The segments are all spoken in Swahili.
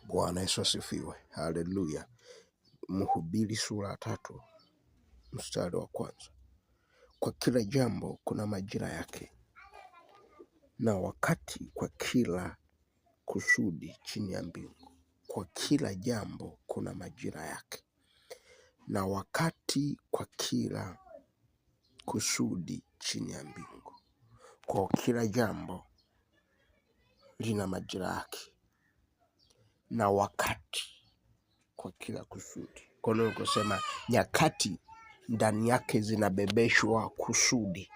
Bwana Yesu asifiwe. Haleluya. Mhubiri sura 3 mstari wa 1. Kwa kila jambo kuna majira yake, na wakati kwa kila kusudi chini ya mbingu. Kwa kila jambo kuna majira yake, na wakati kwa kila kusudi chini ya mbingu. Kwa kila jambo lina majira yake, na wakati kwa kila kusudi. Kwa nini kusema nyakati ndani yake zinabebeshwa kusudi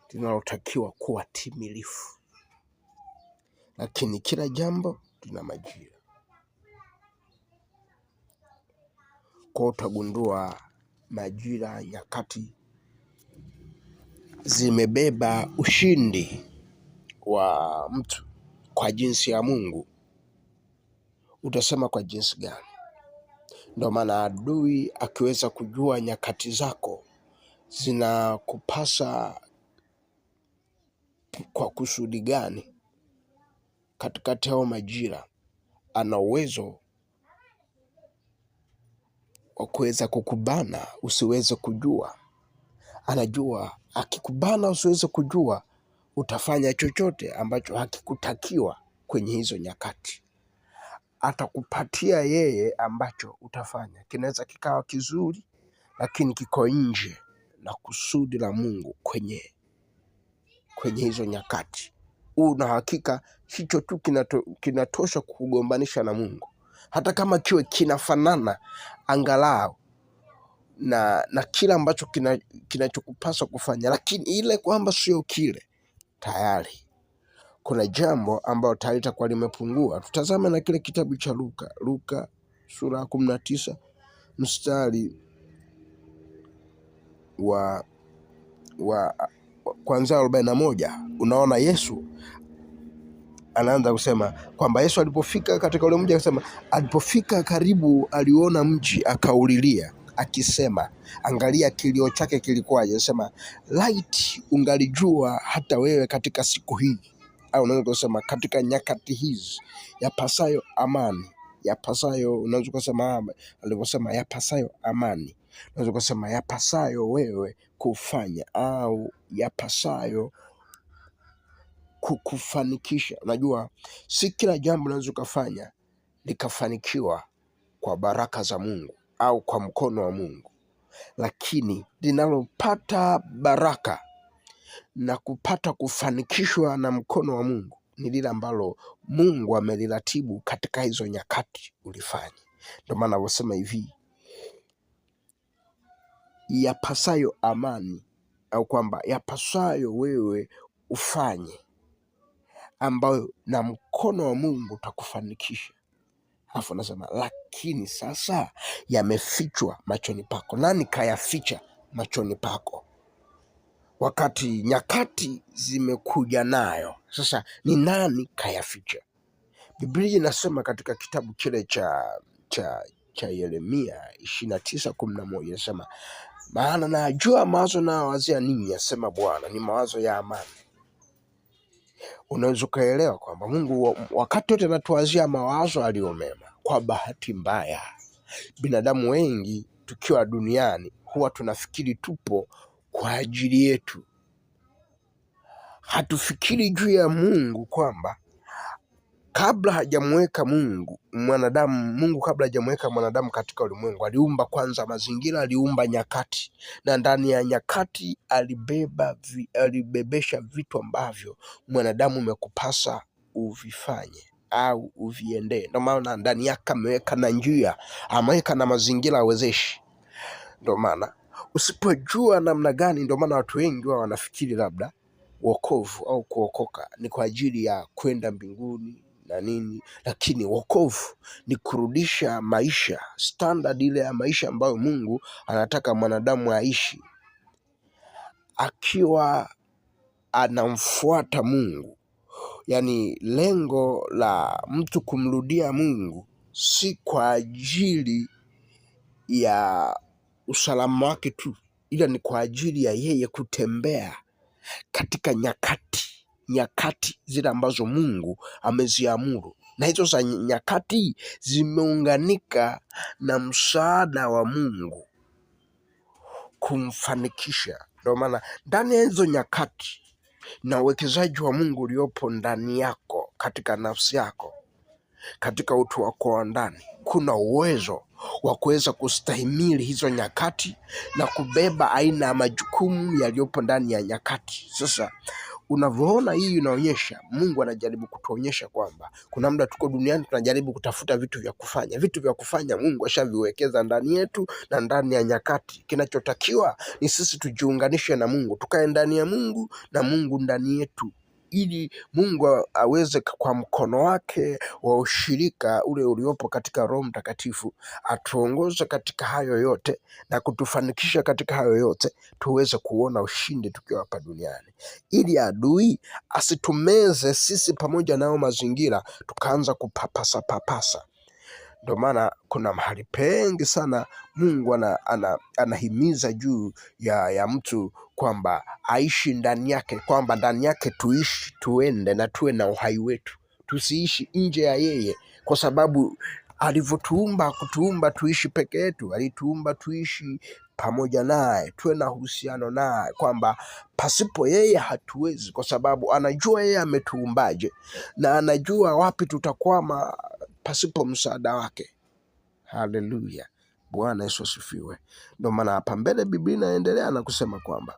linalotakiwa kuwa timilifu, lakini kila jambo lina majira. Kwa utagundua majira, nyakati zimebeba ushindi wa mtu kwa jinsi ya Mungu. Utasema kwa jinsi gani? Ndio maana adui akiweza kujua nyakati zako zinakupasa kwa kusudi gani katikati hao majira, ana uwezo wa kuweza kukubana usiweze kujua. Anajua akikubana usiweze kujua, utafanya chochote ambacho hakikutakiwa kwenye hizo nyakati. Atakupatia yeye ambacho utafanya, kinaweza kikawa kizuri, lakini kiko nje na kusudi la Mungu kwenye hizo nyakati. Una hakika hicho tu kinatosha kukugombanisha na Mungu, hata kama kiwe kinafanana angalau na kila ambacho kinachokupaswa kufanya, lakini ile kwamba sio kile, tayari kuna jambo ambalo tayari litakuwa limepungua. Tutazame na kile kitabu cha Luka sura 19 mstari wa kuanzia 41. Unaona Yesu anaanza kusema kwamba Yesu alipofika katika ule mji, akasema alipofika karibu aliona mji akaulilia akisema, angalia kilio chake kilikuwaje. Anasema laiti ungalijua hata wewe katika siku hii, au unaweza kusema katika nyakati hizi, yapasayo amani, yapasayo, unaweza kusema aliposema yapasayo amani, unaweza kusema yapasayo wewe kufanya, au yapasayo kukufanikisha. Unajua si kila jambo unaweza kufanya likafanikiwa kwa baraka za Mungu au kwa mkono wa Mungu, lakini linalopata baraka na kupata kufanikishwa na mkono wa Mungu ni lile ambalo Mungu ameliratibu katika hizo nyakati ulifanya. Ndio maana anasema hivi, yapasayo amani, au kwamba yapasayo wewe ufanye, ambayo na mkono wa Mungu utakufanikisha. Alafu anasema lakini sasa yamefichwa machoni pako. Nani kayaficha machoni pako? Wakati nyakati zimekuja nayo, sasa ni nani kayaficha? Biblia inasema katika kitabu kile cha Yeremia 29:11, inasema maana najua mawazo nayowazia ninyi, asema Bwana, ni mawazo ya amani. Unaweza ukaelewa kwamba Mungu wakati wote anatuwazia mawazo aliyo mema. Kwa bahati mbaya, binadamu wengi tukiwa duniani huwa tunafikiri tupo kwa ajili yetu. Hatufikiri juu ya Mungu, kwamba kabla hajamweka Mungu kabla hajamweka mwanadamu katika ulimwengu, aliumba kwanza mazingira, aliumba nyakati, na ndani ya nyakati alibebesha vitu ambavyo mwanadamu umekupasa uvifanye au uviendee. Ndio maana ndani yake ameweka na njia, ameweka na mazingira awezeshi. Ndio maana usipojua namna gani, ndio maana watu wengi wao wanafikiri labda wokovu au kuokoka ni kwa ajili ya kwenda mbinguni na nini, lakini wokovu ni kurudisha maisha standard ile ya maisha ambayo Mungu anataka mwanadamu aishi akiwa anamfuata Mungu. Yaani lengo la mtu kumrudia Mungu si kwa ajili ya usalama wake tu, ila ni kwa ajili ya yeye kutembea katika nyakati zile ambazo Mungu ameziamuru. na hizo za nyakati zimeunganika na msaada wa Mungu kumfanikisha. Ndio maana ndani ya hizo nyakati na uwekezaji wa Mungu uliopo ndani yako, katika nafsi yako, katika utu wako wa ndani, kuna uwezo wa kuweza kustahimili hizo nyakati na kubeba aina ya majukumu yaliyopo ndani ya nyakati. Sasa unavyoona hii inaonyesha Mungu anajaribu kutuonyesha kwamba kuna muda tuko duniani tunajaribu kutafuta vitu vya kufanya. Vitu vya kufanya Mungu ashaviwekeza ndani yetu na ndani ya nyakati. Kinachotakiwa ni sisi tujiunganishe na Mungu, tukae ndani ya Mungu na Mungu ndani yetu, ili Mungu aweze kwa mkono wake wa ushirika ule uliopo katika Roho Mtakatifu atuongoze katika hayo yote na kutufanikisha katika hayo yote, tuweze kuona ushindi tukiwa hapa duniani, ili adui asitumeze sisi pamoja nao mazingira tukaanza kupapasa papasa. Ndio maana kuna mahali pengi sana Mungu anahimiza juu ya mtu kwamba aishi ndani yake, kwamba ndani yake tuishi, tuende na tuwe na uhai wetu, tusiishi nje ya yeye, kwa sababu alivyotuumba kutuumba tuishi peke yetu, alituumba tuishi pamoja naye, tuwe na uhusiano naye, kwamba pasipo yeye hatuwezi, kwa sababu anajua yeye ametuumbaje na anajua wapi tutakwama pasipo msaada wake. Haleluya, Bwana Yesu asifiwe. Ndio maana hapa mbele Biblia inaendelea na kusema kwamba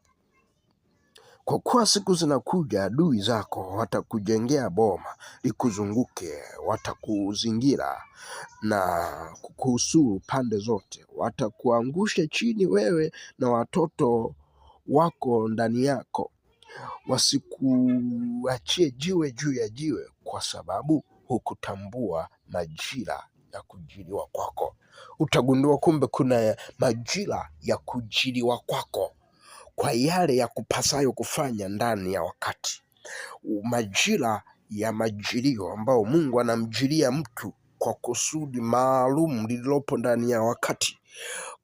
kwa kuwa siku zinakuja, adui zako watakujengea boma likuzunguke, watakuzingira na kukuhusuru pande zote, watakuangusha chini wewe na watoto wako ndani yako, wasikuachie jiwe juu ya jiwe, kwa sababu hukutambua majira ya kujiliwa kwako. Utagundua kumbe kuna majira ya kujiliwa kwako kwa yale ya kupasayo kufanya ndani ya wakati. Majira ya majilio ambao Mungu anamjilia mtu kwa kusudi maalum lililopo ndani ya wakati.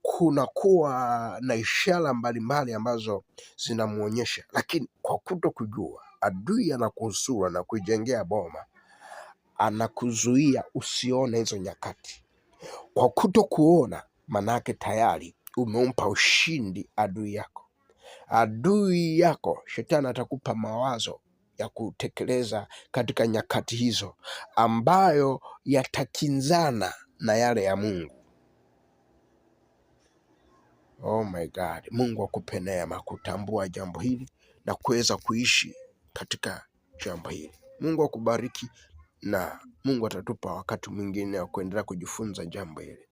Kuna kuwa na ishara mbalimbali ambazo zinamuonyesha, lakini kwa kuto kujua, adui anakuhusuru na kuijengea boma, anakuzuia usione hizo nyakati. Kwa kuto kuona, manake tayari umempa ushindi adui yako. Adui yako shetani atakupa mawazo ya kutekeleza katika nyakati hizo ambayo yatakinzana na yale ya Mungu. Oh my God, Mungu akupe neema kutambua jambo hili na kuweza kuishi katika jambo hili. Mungu akubariki na Mungu atatupa wakati mwingine wa kuendelea kujifunza jambo hili.